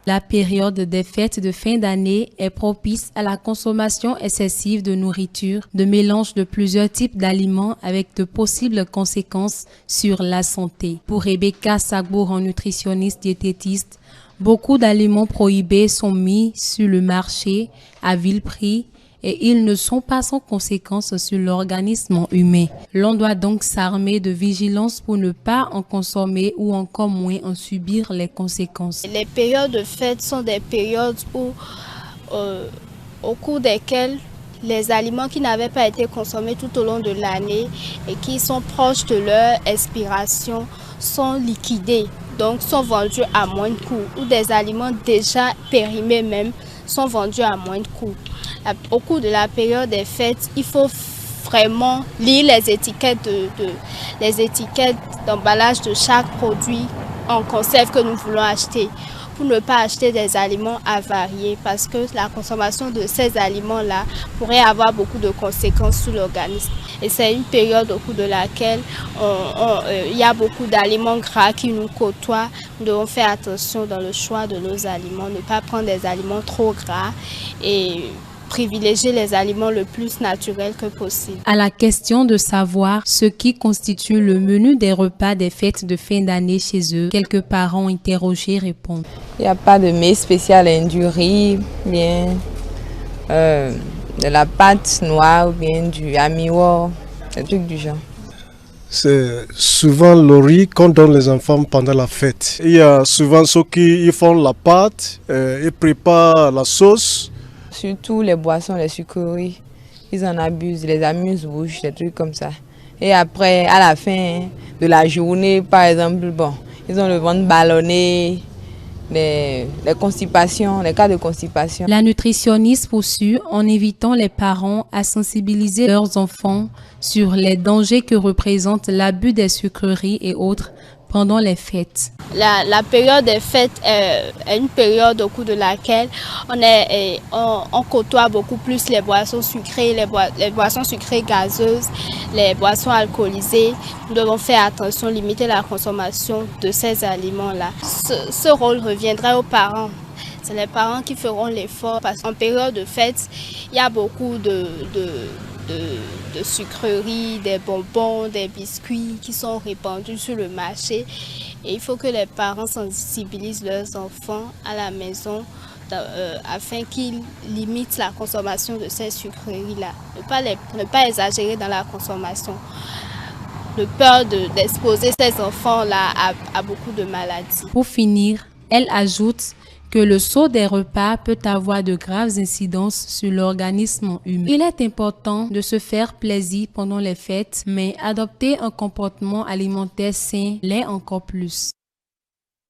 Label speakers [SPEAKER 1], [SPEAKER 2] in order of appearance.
[SPEAKER 1] La période des fêtes de fin d'année est propice à la consommation excessive de nourriture, de mélange de plusieurs types d'aliments avec de possibles conséquences sur la santé. Pour Rebecca Sagbourg, nutritionniste diététiste, beaucoup d'aliments prohibés sont mis sur le marché à vil prix et ils ne sont pas sans conséquences sur l'organisme humain. L'on doit donc s'armer de vigilance pour ne pas en consommer ou encore moins en subir les conséquences.
[SPEAKER 2] Les périodes de fête sont des périodes où, au cours desquelles les aliments qui n'avaient pas été consommés tout au long de l'année et qui sont proches de leur expiration sont liquidés, donc sont vendus à moindre coût, ou des aliments déjà périmés même sont vendus à moindre coût. Au cours de la période des fêtes, il faut vraiment lire les étiquettes d'emballage de chaque produit en conserve que nous voulons acheter, pour ne pas acheter des aliments avariés, parce que la consommation de ces aliments-là pourrait avoir beaucoup de conséquences sur l'organisme. Et c'est une période au cours de laquelle il y a beaucoup d'aliments gras qui nous côtoient. Nous devons faire attention dans le choix de nos aliments, ne pas prendre des aliments trop gras et privilégier les aliments le plus naturels que possible.
[SPEAKER 1] À la question de savoir ce qui constitue le menu des repas des fêtes de fin d'année chez eux, quelques parents interrogés répondent.
[SPEAKER 3] Il n'y a pas de mets spécial, du riz, bien de la pâte noire ou bien du amiwa, des trucs du genre.
[SPEAKER 4] C'est souvent le riz qu'on donne les enfants pendant la fête. Il y a souvent ceux qui font la pâte, ils préparent la sauce.
[SPEAKER 3] Surtout les boissons, les sucreries, ils en abusent, les amuse-bouches, des trucs comme ça. Et après, à la fin de la journée, par exemple, ils ont le ventre ballonné, les constipations, les cas de constipation.
[SPEAKER 1] La nutritionniste poursuit en invitant les parents à sensibiliser leurs enfants sur les dangers que représente l'abus des sucreries et autres pendant les fêtes.
[SPEAKER 2] La période des fêtes est une période au cours de laquelle on côtoie beaucoup plus les boissons sucrées, les boissons sucrées gazeuses, les boissons alcoolisées. Nous devons faire attention, limiter la consommation de ces aliments-là. Ce rôle reviendrait aux parents. C'est les parents qui feront l'effort parce qu'en période de fête, il y a beaucoup de sucreries, des bonbons, des biscuits qui sont répandus sur le marché. Et il faut que les parents sensibilisent leurs enfants à la maison afin qu'ils limitent la consommation de ces sucreries-là. Ne pas exagérer dans la consommation. De peur d'exposer ces enfants-là à beaucoup de maladies.
[SPEAKER 1] Pour finir, elle ajoute que le sceau des repas peut avoir de graves incidences sur l'organisme humain. Il est important de se faire plaisir pendant les fêtes, mais adopter un comportement alimentaire sain l'est encore plus.